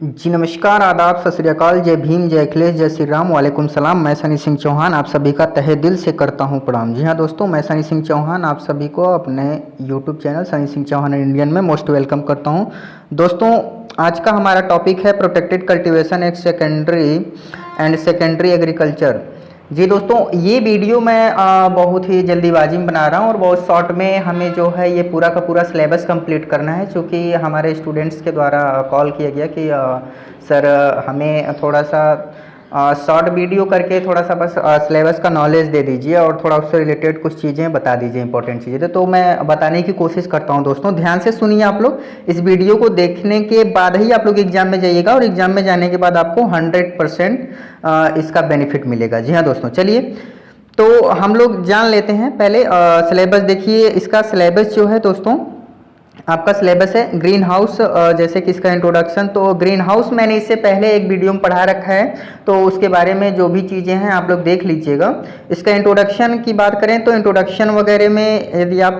जी नमस्कार, आदाब, सत श्री अकाल, जय भीम, जय अखिलेश, जय श्री राम, वालेकुम सलाम। मैं सनी सिंह चौहान आप सभी का तहे दिल से करता हूं प्रणाम। जी हाँ दोस्तों, मैं सनी सिंह चौहान आप सभी को अपने YouTube channel Sunny Singh Chauhan Indian में मोस्ट वेलकम करता हूं। दोस्तों, आज का हमारा टॉपिक है प्रोटेक्टेड कल्टीवेशन एक सेकेंडरी एग्रीकल्चर। जी दोस्तों, ये वीडियो मैं बहुत ही जल्दीबाजी में बना रहा हूँ और बहुत शॉर्ट में हमें जो है ये पूरा का पूरा सिलेबस कंप्लीट करना है, क्योंकि हमारे स्टूडेंट्स के द्वारा कॉल किया गया कि सर हमें थोड़ा सा शॉर्ट वीडियो करके थोड़ा सा बस सिलेबस का नॉलेज दे दीजिए और थोड़ा उससे रिलेटेड कुछ चीज़ें बता दीजिए, इंपॉर्टेंट चीज़ें। तो मैं बताने की कोशिश करता हूं। दोस्तों ध्यान से सुनिए, आप लोग इस वीडियो को देखने के बाद ही आप लोग एग्जाम में जाइएगा और एग्जाम में जाने के बाद आपको 100% इसका बेनिफिट मिलेगा। जी हाँ दोस्तों, चलिए तो हम लोग जान लेते हैं पहले सिलेबस। देखिए, इसका सिलेबस जो है दोस्तों, आपका सिलेबस है ग्रीन हाउस। जैसे कि इसका इंट्रोडक्शन, तो ग्रीन हाउस मैंने इससे पहले एक वीडियो में पढ़ा रखा है, तो उसके बारे में जो भी चीज़ें हैं आप लोग देख लीजिएगा। इसका इंट्रोडक्शन की बात करें तो इंट्रोडक्शन वगैरह में यदि आप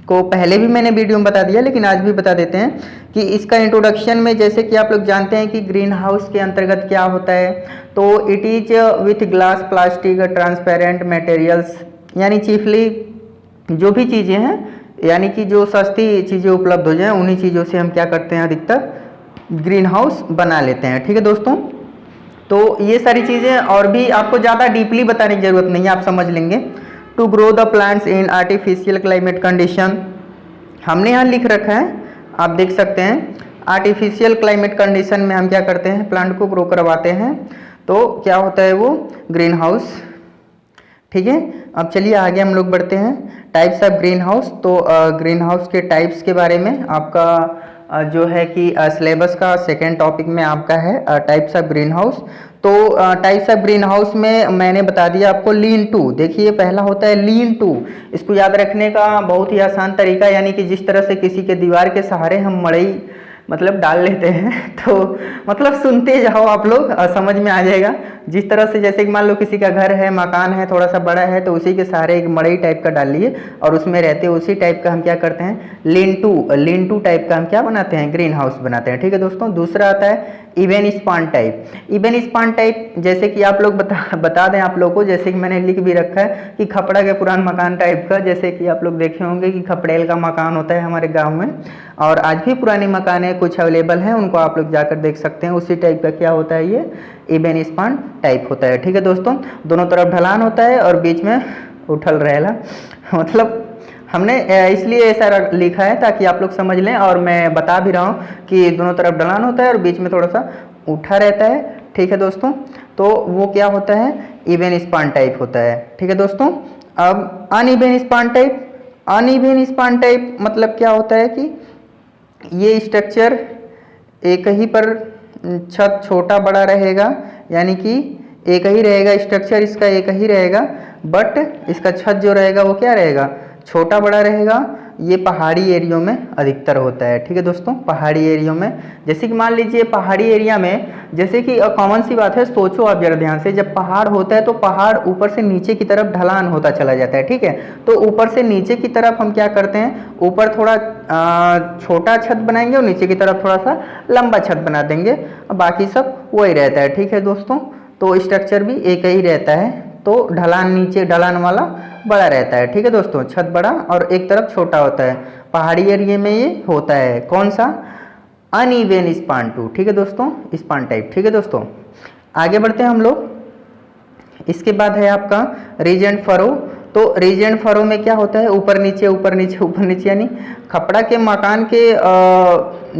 को पहले भी मैंने वीडियो में बता दिया, लेकिन आज भी बता देते हैं कि इसका इंट्रोडक्शन में जैसे कि आप लोग जानते हैं कि ग्रीन हाउस के अंतर्गत क्या होता है। तो it is with glass, plastic, transparent materials, यानी चीफली जो भी चीज़ें हैं, यानी कि जो सस्ती चीज़ें उपलब्ध हो जाएं उन्हीं चीज़ों से हम क्या करते हैं, अधिकतर ग्रीन हाउस बना लेते हैं। ठीक है दोस्तों, तो ये सारी चीज़ें और भी आपको ज़्यादा डीपली बताने की ज़रूरत नहीं है, आप समझ लेंगे। To grow the plants in artificial climate condition, हमने यहाँ लिख रखा है, आप देख सकते हैं। आर्टिफिशियल क्लाइमेट कंडीशन में हम क्या करते हैं, प्लांट को ग्रो करवाते हैं। तो क्या होता है वो ग्रीन हाउस। ठीक है, अब चलिए आगे हम लोग बढ़ते हैं। टाइप्स ऑफ ग्रीन हाउस, तो ग्रीन हाउस के टाइप्स के बारे में आपका जो है कि सिलेबस का सेकेंड टॉपिक में आपका है टाइप्स ऑफ ग्रीन हाउस। तो टाइप्स ऑफ ग्रीन हाउस में मैंने बता दिया आपको लीन टू। देखिए, पहला होता है लीन टू। इसको याद रखने का बहुत ही आसान तरीका, यानी कि जिस तरह से किसी के दीवार के सहारे हम मड़ई मतलब डाल लेते हैं, तो मतलब सुनते जाओ आप लोग, समझ में आ जाएगा। जिस तरह से जैसे कि मान लो किसी का घर है, मकान है, थोड़ा सा बड़ा है, तो उसी के सहारे एक मड़ई टाइप का डाल लिए और उसमें रहते हैं, उसी टाइप का हम क्या करते हैं, लीन टू टाइप का हम क्या बनाते हैं, ग्रीन हाउस बनाते हैं। ठीक है दोस्तों, दूसरा आता है even span type. Even span type जैसे कि आप लोग बता दें आप लोगों को, जैसे कि मैंने लिख भी रखा है कि खपड़ा के पुरान मकान टाइप का। जैसे कि आप लोग देखे होंगे कि खपड़ेल का मकान होता है हमारे गांव में, और आज भी पुराने मकान है कुछ अवेलेबल हैं, उनको आप लोग जाकर देख सकते हैं। उसी टाइप का क्या होता है, ये इवेन स्पान टाइप होता है। ठीक है दोस्तों, दोनों तरफ ढलान होता है और बीच में उठल रहेला, मतलब हमने इसलिए ऐसा लिखा है ताकि आप लोग समझ लें, और मैं बता भी रहा हूँ कि दोनों तरफ ढलान होता है और बीच में थोड़ा सा उठा रहता है। ठीक है दोस्तों, तो वो क्या होता है, इवेन स्पान टाइप होता है। ठीक है दोस्तों, अब अनइवेन स्पान टाइप। अनइवेन स्पान टाइप मतलब क्या होता है कि ये स्ट्रक्चर एक ही पर छत छोटा बड़ा रहेगा, यानी कि एक ही रहेगा स्ट्रक्चर, इसका एक ही रहेगा, बट इसका छत जो रहेगा वो क्या रहेगा, छोटा बड़ा रहेगा। ये पहाड़ी एरियो में अधिकतर होता है। ठीक है दोस्तों, पहाड़ी एरियो में, जैसे कि मान लीजिए पहाड़ी एरिया में, जैसे कि कॉमन सी बात है, सोचो आप जरा ध्यान से, जब पहाड़ होता है तो पहाड़ ऊपर से नीचे की तरफ ढलान होता चला जाता है। ठीक है, तो ऊपर से नीचे की तरफ हम क्या करते हैं, ऊपर थोड़ा छोटा छत बनाएंगे और नीचे की तरफ थोड़ा सा लंबा छत बना देंगे, बाकी सब वही रहता है। ठीक है दोस्तों, तो स्ट्रक्चर भी एक ही रहता है, तो ढलान नीचे ढलान वाला बड़ा रहता है। ठीक है दोस्तों, छत बड़ा और एक तरफ छोटा होता है। पहाड़ी एरिया में ये होता है, कौन सा, अनइवेन स्पान टू। ठीक है दोस्तों, स्पान टाइप। ठीक है दोस्तों, आगे बढ़ते हैं हम लोग। इसके बाद है आपका रिज एंड फरो। तो रिज एंड फरो में क्या होता है, ऊपर नीचे ऊपर नीचे ऊपर नीचे, यानी खपड़ा के मकान के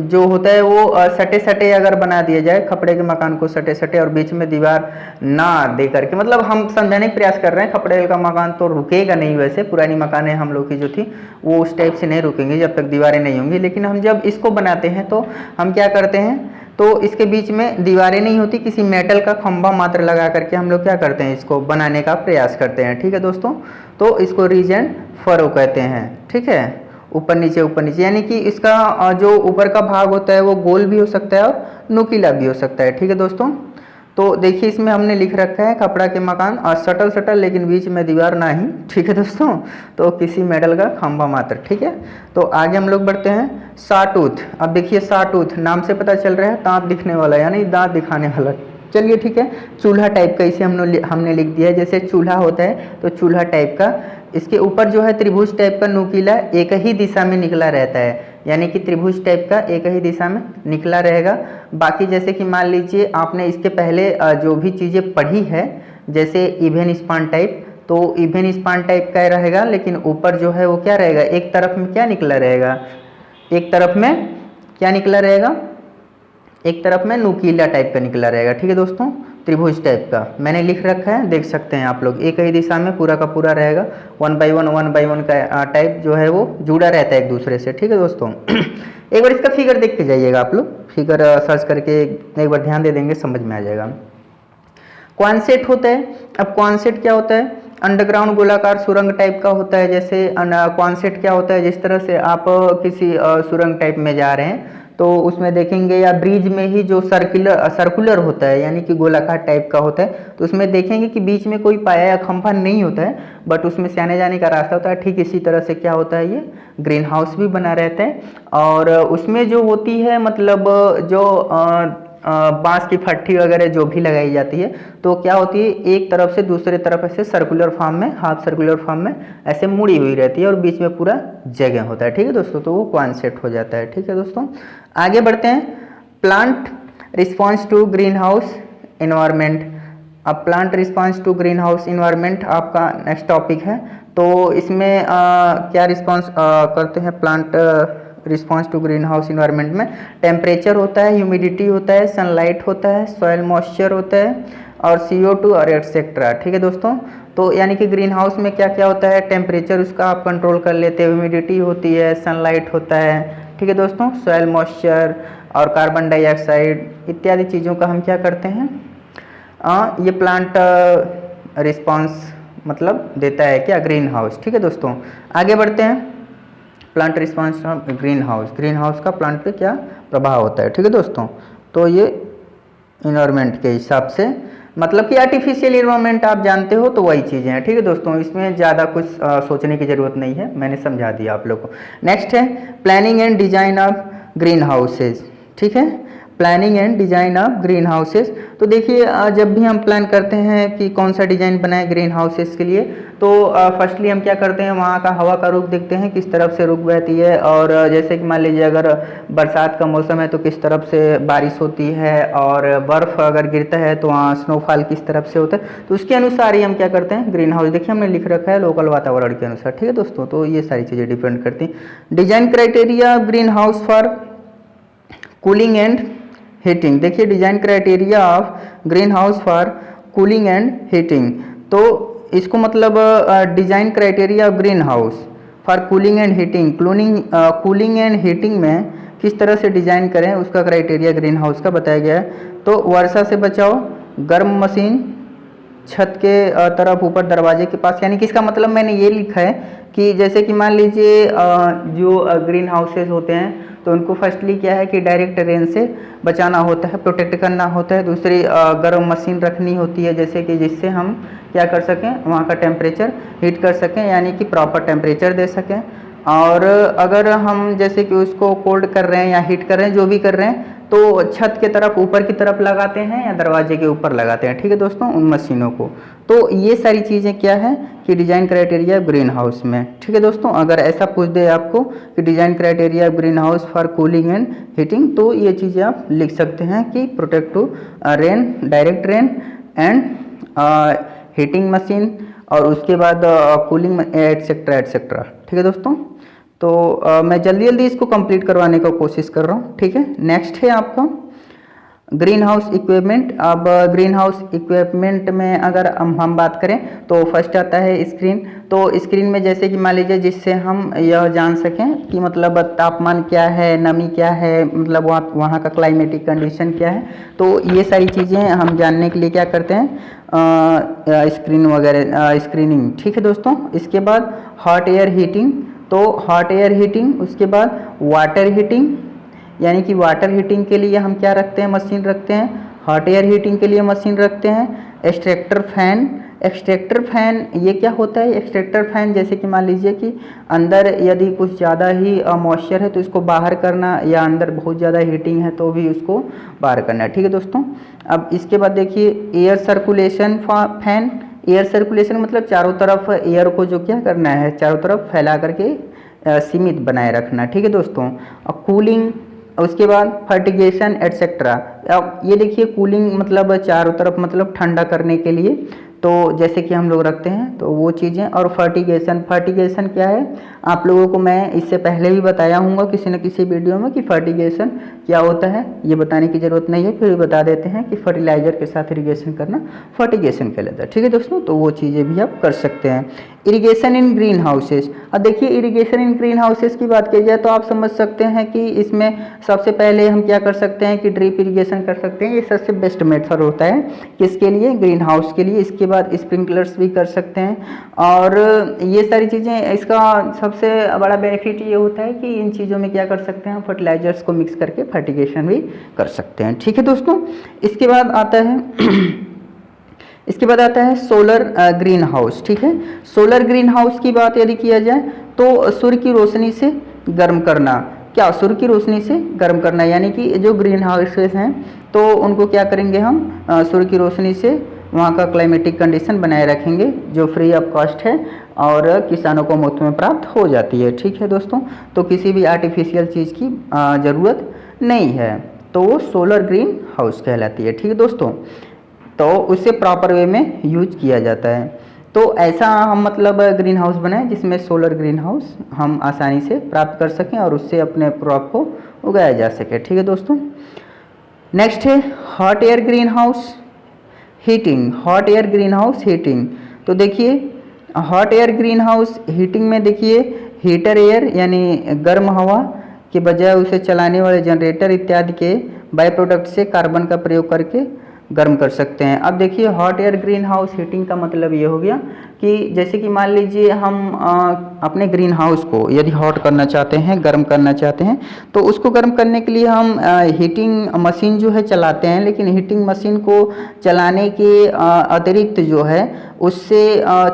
जो होता है वो सटे सटे अगर बना दिया जाए, खपड़े के मकान को सटे सटे और बीच में दीवार ना दे करके, मतलब हम समझाने का प्रयास कर रहे हैं, खपड़े का मकान तो रुकेगा नहीं, वैसे पुरानी मकानें हम लोग की जो थी वो उस टाइप से नहीं रुकेंगी जब तक दीवारें नहीं होंगी। लेकिन हम जब इसको बनाते हैं तो हम क्या करते हैं, तो इसके बीच में दीवारें नहीं होती, किसी मेटल का खंभा मात्र लगा करके हम लोग क्या करते हैं, इसको बनाने का प्रयास करते हैं। ठीक है दोस्तों, तो इसको रिज एंड फरो कहते हैं। ठीक है, ऊपर नीचे, यानी कि इसका जो ऊपर का भाग होता है वो गोल भी हो सकता है और नुकीला भी हो सकता है। ठीक है दोस्तों, तो देखिए इसमें हमने लिख रखा है कपड़ा के मकान और सटल सटल लेकिन बीच में दीवार नहीं, ठीक है दोस्तों। तो किसी मेडल का खंभा मात्र, ठीक है। तो आगे हम लोग बढ़ते हैं। साटूथ, अब देखिए साटूथ नाम से पता चल रहा है दांत दिखने वाला, यानी दांत दिखाने वाला। चलिए ठीक है, चूल्हा टाइप का इसे हमने लिख दिया है। जैसे चूल्हा होता है तो चूल्हा टाइप का, इसके ऊपर जो है त्रिभुज टाइप का नुकीला एक ही दिशा में निकला रहता है, यानी कि त्रिभुज टाइप का एक ही दिशा में निकला रहेगा। बाकी जैसे कि मान लीजिए आपने इसके पहले जो भी चीज़ें पढ़ी है, जैसे इवेन स्पान टाइप, तो इवेन स्पान टाइप का रहेगा, लेकिन ऊपर जो है वो क्या रहेगा, एक तरफ में क्या निकला रहेगा, एक तरफ में क्या निकला रहेगा, एक तरफ में नुकीला टाइप का निकला रहेगा, ठीक है दोस्तों। त्रिभुज टाइप का मैंने लिख रखा है, देख सकते हैं आप लोग, एक ही दिशा में पूरा का पूरा रहेगा। 1 बाई 1 का टाइप जो है वो जुड़ा रहता है एक दूसरे से, ठीक है दोस्तों। एक बार इसका फिगर देख के जाइएगा आप लोग, फिगर सर्च करके एक बार ध्यान दे देंगे, समझ में आ जाएगा। क्वानसेट होता है, अब क्वानसेट क्या होता है, अंडरग्राउंड गोलाकार सुरंग टाइप का होता है। जैसे क्वानसेट क्या होता है, जिस तरह से आप किसी सुरंग टाइप में जा रहे हैं तो उसमें देखेंगे, या ब्रिज में ही जो सर्कुलर होता है, यानी कि गोलाकार टाइप का होता है, तो उसमें देखेंगे कि बीच में कोई पाया या खंभा नहीं होता है, बट उसमें से आने जाने का रास्ता होता है। ठीक इसी तरह से क्या होता है, ये ग्रीन हाउस भी बना रहता है। और उसमें जो होती है मतलब जो बांस की फट्टी वगैरह जो भी लगाई जाती है, तो क्या होती है, एक तरफ से दूसरे तरफ ऐसे सर्कुलर फॉर्म में, हाफ सर्कुलर फॉर्म में ऐसे मुड़ी हुई रहती है और बीच में पूरा जगह होता है, ठीक है दोस्तों। तो वो क्वानसेट हो जाता है, ठीक है दोस्तों। आगे बढ़ते हैं। Plant response to green house environment. अब plant response to green house environment आपका नेक्स्ट टॉपिक है। तो इसमें क्या रिस्पॉन्स करते हैं plant response to green house environment में? टेम्परेचर होता है, ह्यूमिडिटी होता है, सनलाइट होता है, सॉइल मॉइस्चर होता है और CO2 और एक्सेट्रा, ठीक है दोस्तों। तो यानी कि ग्रीन हाउस में क्या क्या होता है, टेम्परेचर उसका आप कंट्रोल कर लेते हैं, ह्यूमिडिटी होती है, सनलाइट होता है, ठीक है दोस्तों, सॉइल मॉइस्चर और कार्बन डाइऑक्साइड इत्यादि चीज़ों का हम क्या करते हैं, ये प्लांट रिस्पॉन्स मतलब देता है क्या, ग्रीन हाउस, ठीक है दोस्तों। आगे बढ़ते हैं। Plant response green house, green house का प्लांट पे क्या प्रभाव होता है, ठीक है दोस्तों। तो ये इन्वायरमेंट के हिसाब से, मतलब कि आर्टिफिशियल इन्वायरमेंट आप जानते हो तो वही चीज़ें हैं, ठीक है दोस्तों। इसमें ज़्यादा कुछ सोचने की ज़रूरत नहीं है, मैंने समझा दिया आप लोग को। नेक्स्ट है planning and design of green houses, ठीक है, planning and design of green houses. तो देखिए जब भी हम प्लान करते हैं कि कौन सा डिजाइन बनाए ग्रीन हाउसेज के लिए, तो फर्स्टली हम क्या करते हैं, वहाँ का हवा का रुख देखते हैं, किस तरफ से रुख बहती है, और जैसे कि मान लीजिए अगर बरसात का मौसम है तो किस तरफ से बारिश होती है, और बर्फ़ अगर गिरता है तो वहाँ स्नोफॉल किस तरफ से होता है, तो उसके अनुसार ही हम क्या करते हैं ग्रीन हाउस। देखिए हमने लिख रखा है लोकल वातावरण के अनुसार, ठीक है दोस्तों। तो ये सारी चीज़ें डिपेंड करती हैं। Design criteria green house for cooling and heating. देखिए design criteria of green house for cooling and heating, तो इसको मतलब design criteria of green house for cooling and heating, cooling and heating में किस तरह से डिजाइन करें उसका क्राइटेरिया ग्रीन हाउस का बताया गया है। तो वर्षा से बचाओ, गर्म मशीन छत के तरफ ऊपर दरवाजे के पास, यानी कि इसका मतलब मैंने ये लिखा है कि जैसे कि मान लीजिए जो ग्रीन हाउसेज होते हैं तो उनको फर्स्टली क्या है कि डायरेक्ट रेन से बचाना होता है, प्रोटेक्ट करना होता है। दूसरी गर्म मशीन रखनी होती है, जैसे कि जिससे हम क्या कर सकें, वहाँ का टेम्परेचर हीट कर सकें, यानी कि प्रॉपर टेम्परेचर दे सकें। और अगर हम जैसे कि उसको कोल्ड कर रहे हैं या हीट कर रहे हैं, जो भी कर रहे हैं, तो छत के तरफ ऊपर की तरफ लगाते हैं या दरवाजे के ऊपर लगाते हैं, ठीक है दोस्तों, उन मशीनों को। तो ये सारी चीज़ें क्या है कि डिजाइन क्राइटेरिया ग्रीन हाउस में, ठीक है दोस्तों। अगर ऐसा पूछ दे आपको कि design criteria green house for cooling and heating, तो ये चीज़ें आप लिख सकते हैं कि protect to rain, direct rain and heating machine, और उसके बाद कूलिंग एटसेट्रा एटसेट्रा, ठीक है दोस्तों। तो मैं जल्दी जल्दी इसको कंप्लीट करवाने का कोशिश कर रहा हूँ, ठीक है। नेक्स्ट है आपका ग्रीन हाउस इक्विपमेंट। अब ग्रीन हाउस इक्विपमेंट में अगर हम बात करें तो फर्स्ट आता है स्क्रीन। तो स्क्रीन में जैसे कि मान लीजिए जिससे हम यह जान सकें कि मतलब तापमान क्या है, नमी क्या है, मतलब वहाँ का क्लाइमेटिक कंडीशन क्या है, तो ये सारी चीज़ें हम जानने के लिए क्या करते हैं, स्क्रीन वगैरह स्क्रीनिंग, ठीक है दोस्तों। इसके बाद हॉट एयर हीटिंग, तो हॉट एयर हीटिंग, उसके बाद वाटर हीटिंग, यानी कि वाटर हीटिंग के लिए हम क्या रखते हैं, मशीन रखते हैं। हॉट एयर हीटिंग के लिए मशीन रखते हैं। एक्सट्रैक्टर फैन, एक्सट्रैक्टर फैन ये क्या होता है? एक्सट्रैक्टर फैन जैसे कि मान लीजिए कि अंदर यदि कुछ ज़्यादा ही मॉइस्चर है तो इसको बाहर करना, या अंदर बहुत ज़्यादा हीटिंग है तो भी उसको बाहर करना है। ठीक है दोस्तों। अब इसके बाद देखिए air circulation fan. Air circulation मतलब चारों तरफ एयर को जो क्या करना है, चारों तरफ फैला करके सीमित बनाए रखना। ठीक है दोस्तों। अब कूलिंग, उसके बाद फर्टिगेशन एटसेट्रा। अब ये देखिए कूलिंग मतलब चारों तरफ मतलब ठंडा करने के लिए, तो जैसे कि हम लोग रखते हैं तो वो चीज़ें। और फर्टिगेशन, फर्टिगेशन क्या है आप लोगों को मैं इससे पहले भी बताया हूँगा किसी न किसी वीडियो में कि फर्टिगेशन क्या होता है, ये बताने की ज़रूरत नहीं है, फिर भी बता देते हैं कि फर्टिलाइज़र के साथ इरिगेशन करना फर्टिगेशन कहलाता है। ठीक है दोस्तों, तो वो चीज़ें भी आप कर सकते हैं। इरिगेशन इन ग्रीन हाउसेस। अब देखिए इरिगेशन इन ग्रीन हाउसेस की बात की जाए तो आप समझ सकते हैं कि इसमें सबसे पहले हम क्या कर सकते हैं कि ड्रिप इरिगेशन कर सकते हैं। ये सबसे बेस्ट मेथड होता है किसके लिए? ग्रीन हाउस के लिए। इसके बाद स्प्रिंकलर्स भी कर सकते हैं, और ये सारी चीज़ें, इसका सबसे बड़ा बेनिफिट ये होता है कि इन चीज़ों में क्या कर सकते हैं, फर्टिलाइजर्स को मिक्स करके फर्टिगेशन भी कर सकते हैं। ठीक है दोस्तों। इसके बाद आता है इसके बाद आता है सोलर ग्रीन हाउस। ठीक है, सोलर ग्रीन हाउस की बात यदि किया जाए तो सूर्य की रोशनी से गर्म करना। क्या? सूर्य की रोशनी से गर्म करना, यानी कि जो ग्रीन हाउसेस हैं तो उनको क्या करेंगे हम, सूर्य की रोशनी से वहाँ का क्लाइमेटिक कंडीशन बनाए रखेंगे जो फ्री ऑफ कॉस्ट है और किसानों को मुफ्त में प्राप्त हो जाती है। ठीक है दोस्तों, तो किसी भी आर्टिफिशियल चीज़ की ज़रूरत नहीं है, तो वो सोलर ग्रीन हाउस कहलाती है। ठीक है दोस्तों, तो उसे प्रॉपर वे में यूज किया जाता है। तो ऐसा हम मतलब ग्रीन हाउस बनाएं जिसमें सोलर ग्रीन हाउस हम आसानी से प्राप्त कर सकें और उससे अपने क्रॉप को उगाया जा सके। ठीक है दोस्तों। नेक्स्ट है hot air green house heating. Hot air green house heating, तो देखिए hot air green house heating में देखिए हीटर एयर यानी गर्म हवा के बजाय उसे चलाने वाले जनरेटर इत्यादि के बाय प्रोडक्ट से कार्बन का प्रयोग करके गर्म कर सकते हैं। अब देखिए hot air green house heating का मतलब ये हो गया कि जैसे कि मान लीजिए हम अपने ग्रीन हाउस को यदि हॉट करना चाहते हैं, गर्म करना चाहते हैं, तो उसको गर्म करने के लिए हम हीटिंग मशीन जो है चलाते हैं, लेकिन हीटिंग मशीन को चलाने के अतिरिक्त जो है उससे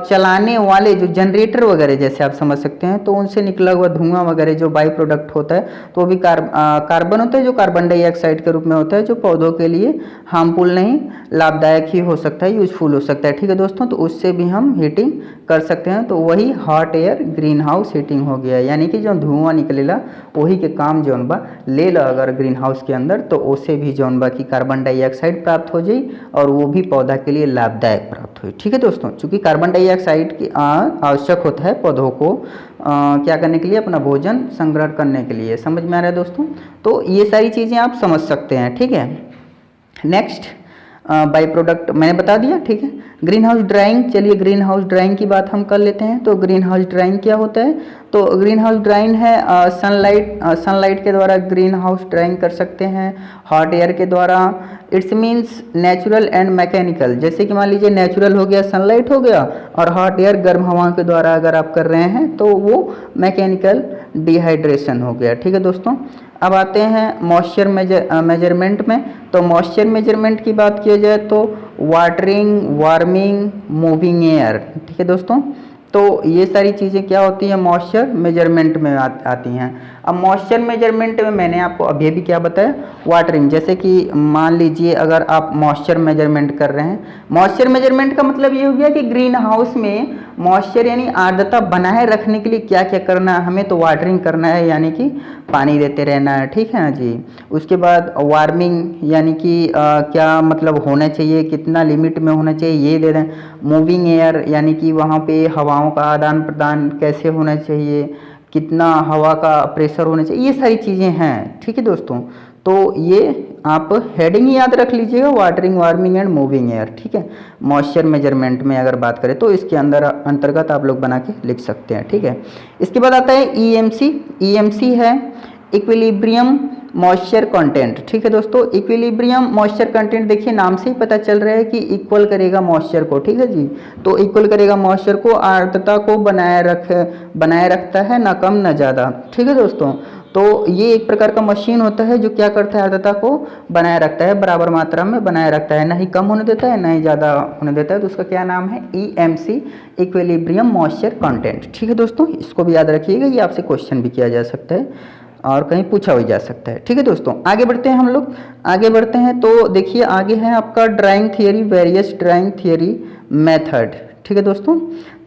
चलाने वाले जो जनरेटर वगैरह जैसे आप समझ सकते हैं, तो उनसे निकला हुआ धुआं वगैरह जो बाई प्रोडक्ट होता है तो वो भी कार्बन होता है जो कार्बन डाइऑक्साइड के रूप में होता है, जो पौधों के लिए हार्मफुल नहीं लाभदायक ही हो सकता है, यूजफुल हो सकता है। ठीक है दोस्तों, तो उससे भी हम हीटिंग कर सकते हैं, तो वही hot air green house heating हो गया। यानी कि जो धुआं निकलेला वही के काम जौन बा ले ला अगर ग्रीन हाउस के अंदर, तो उससे भी जौन बा की कार्बन डाइऑक्साइड प्राप्त हो जाए और वो भी पौधा के लिए लाभदायक प्राप्त हो। ठीक है दोस्तों, चूँकि कार्बन डाइऑक्साइड की आवश्यक होता है पौधों को क्या करने के लिए, अपना भोजन संग्रह करने के लिए। समझ में आ रहा है दोस्तों? तो ये सारी चीज़ें आप समझ सकते हैं। ठीक है, नेक्स्ट बाई प्रोडक्ट मैंने बता दिया। ठीक है, ग्रीन हाउस ड्राइंग, चलिए ग्रीन हाउस ड्राइंग की बात हम कर लेते हैं। तो ग्रीन हाउस ड्राइंग क्या होता है? तो ग्रीन हाउस ड्राइंग है सनलाइट के द्वारा ग्रीन हाउस ड्राइंग कर सकते हैं, हॉट एयर के द्वारा। It's means natural and mechanical, जैसे कि मान लीजिए नेचुरल हो गया सनलाइट हो गया, और हॉट एयर गर्म हवा के द्वारा अगर आप कर रहे हैं तो वो मैकेनिकल डिहाइड्रेशन हो गया। ठीक है दोस्तों। अब आते हैं मॉइस्चर मेजरमेंट में। तो मॉइस्चर मेजरमेंट की बात किया जाए तो वाटरिंग, वार्मिंग, मूविंग एयर। ठीक है दोस्तों, तो ये सारी चीज़ें क्या होती हैं, मॉइस्चर मेजरमेंट में आती हैं। अब मॉइस्चर मेजरमेंट में मैंने आपको अभी भी क्या बताया, वाटरिंग। जैसे कि मान लीजिए अगर आप मॉइस्चर मेजरमेंट कर रहे हैं, मॉइस्चर मेजरमेंट का मतलब ये हो गया कि ग्रीन हाउस में मॉइस्चर यानी आर्द्रता बनाए रखने के लिए क्या क्या करना है हमें, तो वाटरिंग करना है यानी कि पानी देते रहना है। ठीक है ना जी। उसके बाद वार्मिंग यानी कि क्या मतलब होना चाहिए, कितना लिमिट में होना चाहिए ये दे दें। मूविंग एयर यानी कि वहाँ पे हवाओं का आदान प्रदान कैसे होना चाहिए, कितना हवा का प्रेशर होना चाहिए, ये सारी चीज़ें हैं। ठीक है दोस्तों, तो ये आप हेडिंग याद रख लीजिएगा, watering, warming and moving air. ठीक है, मॉइस्चर मेजरमेंट में अगर बात करें तो इसके अंदर अंतर्गत आप लोग बना के लिख सकते हैं। ठीक है, इसके बाद आता है ईएमसी। ईएमसी है इक्विलिब्रियम मॉइस्चर कंटेंट। ठीक है दोस्तों, इक्विलिब्रियम मॉइस्चर कंटेंट देखिए नाम से ही पता चल रहा है कि इक्वल करेगा मॉइस्चर को। ठीक है जी, तो इक्वल करेगा मॉइस्चर को, आर्द्रता को बनाए रखता है, ना कम ना ज़्यादा। ठीक है दोस्तों, तो ये एक प्रकार का मशीन होता है जो क्या करता है, आर्द्रता को बनाए रखता है, बराबर मात्रा में बनाए रखता है, ना ही कम होने देता है ना ही ज़्यादा होने देता है। तो उसका क्या नाम है, EMC, इक्विलिब्रियम मॉइस्चर कंटेंट। ठीक है दोस्तों, इसको भी याद रखिएगा, ये आपसे क्वेश्चन भी किया जा सकता है और कहीं पूछा भी जा सकता है। ठीक है दोस्तों, आगे बढ़ते हैं हम लोग, आगे बढ़ते हैं। तो देखिए आगे है आपका drying theory, various drying theory method. ठीक है दोस्तों,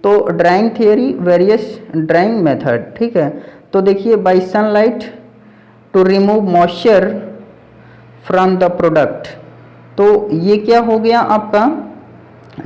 तो drying theory, various drying method. ठीक है, तो देखिए by sunlight to remove moisture from the product. तो ये क्या हो गया आपका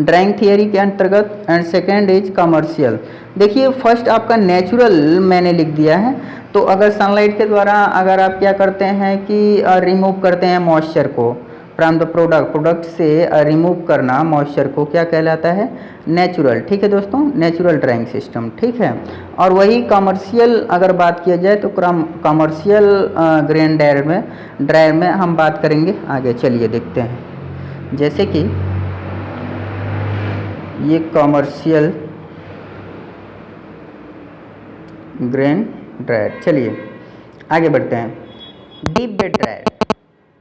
ड्राइंग थियरी के अंतर्गत, एंड सेकेंड इज कमर्शियल। देखिए फर्स्ट आपका नेचुरल मैंने लिख दिया है। तो अगर सनलाइट के द्वारा अगर आप क्या करते हैं कि रिमूव करते हैं मॉइस्चर को फ्रॉम द प्रोडक्ट, प्रोडक्ट से रिमूव करना मॉइस्चर को क्या कहलाता है, नेचुरल। ठीक है दोस्तों, नेचुरल ड्राइंग सिस्टम। ठीक है, और वही कमर्शियल अगर बात किया जाए तो कमर्शियल ग्रेन ड्रायर में हम बात करेंगे आगे। चलिए देखते हैं, जैसे कि ये कमर्शियल ग्रेन ड्रायर। चलिए आगे बढ़ते हैं, डीप बेड ड्रायर।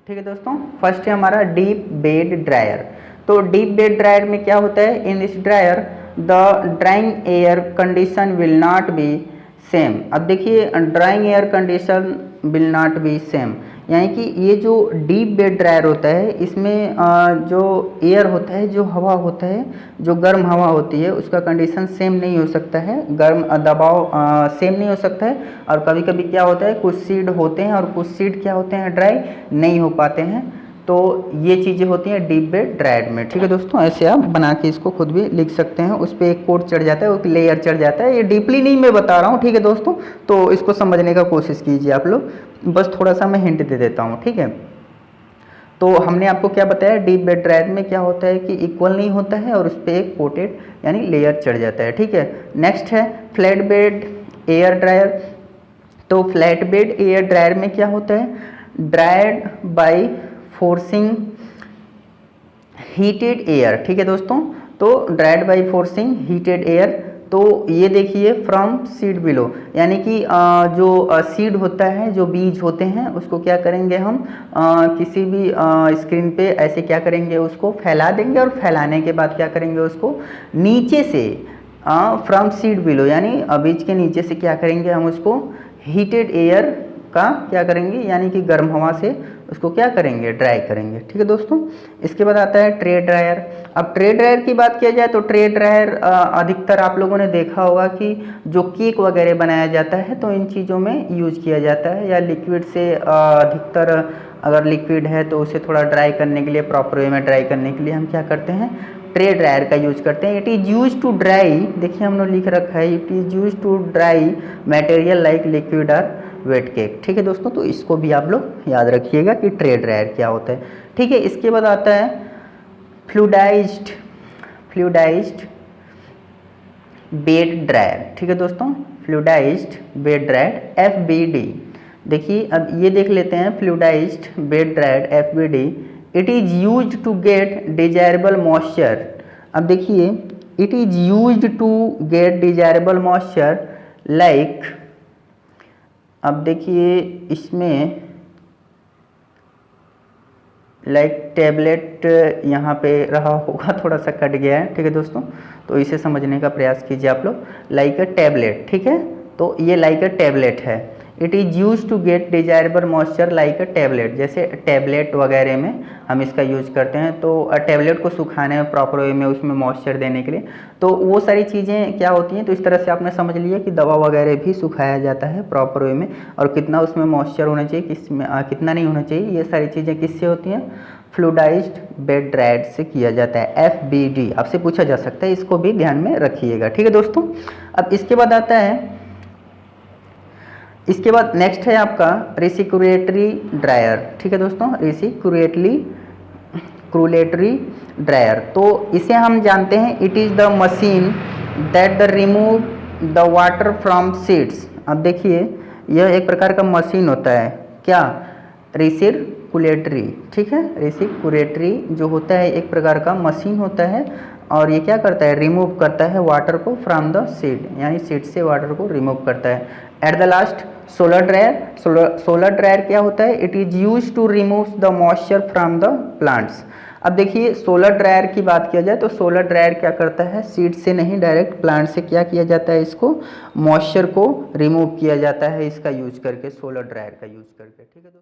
ठीक है दोस्तों, फर्स्ट है हमारा डीप बेड ड्रायर। तो डीप बेड ड्रायर में क्या होता है, in this dryer the drawing air condition will not be same. अब देखिए drawing air condition will not be same, यानी कि ये जो डीप बेड ड्रायर होता है इसमें जो एयर होता है, जो हवा होता है, जो गर्म हवा होती है उसका कंडीशन सेम नहीं हो सकता है, गर्म दबाव सेम नहीं हो सकता है। और कभी कभी क्या होता है, कुछ सीड होते हैं और कुछ सीड क्या होते हैं, ड्राई नहीं हो पाते हैं। तो ये चीज़ें होती हैं डीप बेड ड्रायर में। ठीक है दोस्तों, ऐसे आप बना के इसको खुद भी लिख सकते हैं, उस पर एक कोट चढ़ जाता है, एक लेयर चढ़ जाता है। ये डीपली नहीं मैं बता रहा हूँ, ठीक है दोस्तों, तो इसको समझने का कोशिश कीजिए आप लोग, बस थोड़ा सा मैं हिंट दे देता हूँ। ठीक है, तो हमने आपको क्या बताया, डीप बेड ड्रायर में क्या होता है कि इक्वल नहीं होता है और उस पर एक कोटेड यानी लेयर चढ़ जाता है। ठीक है, नेक्स्ट है फ्लैट बेड एयर ड्रायर। तो फ्लैट बेड एयर ड्रायर में क्या होता है, dried by forcing heated air. ठीक है दोस्तों, तो dried by forcing heated air. तो ये देखिए फ्रॉम सीड बिलो, यानी कि जो सीड होता है, जो बीज होते हैं उसको क्या करेंगे हम किसी भी स्क्रीन पे ऐसे क्या करेंगे, उसको फैला देंगे और फैलाने के बाद क्या करेंगे, उसको नीचे से फ्रॉम सीड बिलो यानी बीज के नीचे से क्या करेंगे हम उसको हीटेड एयर का क्या करेंगे, यानी कि गर्म हवा से उसको क्या करेंगे, ड्राई करेंगे। ठीक है दोस्तों, इसके बाद आता है ट्रे ड्रायर। अब ट्रे ड्रायर की बात किया जाए तो ट्रे ड्रायर अधिकतर आप लोगों ने देखा होगा कि जो केक वगैरह बनाया जाता है तो इन चीज़ों में यूज किया जाता है, या लिक्विड से अधिकतर अगर लिक्विड है तो उसे थोड़ा ड्राई करने के लिए, प्रॉपर वे में ड्राई करने के लिए हम क्या करते हैं, ट्रे ड्रायर का यूज करते हैं। It is use to dry, देखिए हमने लिख रखा है, it is use to dry material like liquid और वेट केक। ठीक है दोस्तों, तो इसको भी आप लोग याद रखिएगा कि ट्रे ड्रायर क्या होता है। ठीक है, इसके बाद आता है फ्लूइडाइज्ड बेड ड्रायर। ठीक है दोस्तों, फ्लूइडाइज्ड बेड ड्रायर FBD। देखिए अब ये देख लेते हैं, fluidized bed dryer FBD, it is used to get desirable moisture. अब देखिए it is used to get desirable moisture like, अब देखिए इसमें लाइक टैबलेट यहाँ पे रहा होगा, थोड़ा सा कट गया है। ठीक है दोस्तों, तो इसे समझने का प्रयास कीजिए आप लोग, लाइक अ टैबलेट। ठीक है, तो ये लाइक अ टैबलेट है। It is use to get desirable moisture like a tablet, जैसे टैबलेट वगैरह में हम इसका यूज करते हैं। तो टैबलेट को सुखाने में, प्रॉपर वे में उसमें मॉइस्चर देने के लिए, तो वो सारी चीज़ें क्या होती हैं। तो इस तरह से आपने समझ लिया कि दवा वगैरह भी सुखाया जाता है प्रॉपर वे में, और कितना उसमें मॉइस्चर होना चाहिए, किसमें कितना नहीं होना चाहिए, ये सारी चीज़ें किससे होती हैं, फ्लूइडाइज्ड बेड ड्रायर से किया जाता है, FBD आपसे पूछा जा सकता है, इसको भी ध्यान में रखिएगा। ठीक है दोस्तों, अब इसके बाद आता है, इसके बाद नेक्स्ट है आपका रेसिकुलेटरी ड्रायर। ठीक है दोस्तों, रेसिकुलेटरी ड्रायर। तो इसे हम जानते हैं, it is the machine that the remove the water from seeds. अब देखिए यह एक प्रकार का मशीन होता है, क्या, रेसिकुलेटरी। ठीक है, रेसिकुलेटरी जो होता है एक प्रकार का मशीन होता है, और ये क्या करता है, रिमूव करता है वाटर को फ्रॉम द सीड, यानी सीड से वाटर को रिमूव करता है। At the last solar dryer. Solar dryer क्या होता है? It is use to remove the moisture from the plants. अब देखिए सोलर ड्रायर की बात किया जाए तो सोलर ड्रायर क्या करता है, सीड से नहीं डायरेक्ट प्लांट से क्या किया जाता है, इसको मॉइस्चर को रिमूव किया जाता है इसका यूज करके, सोलर ड्रायर का यूज करके। ठीक है दोस्तों।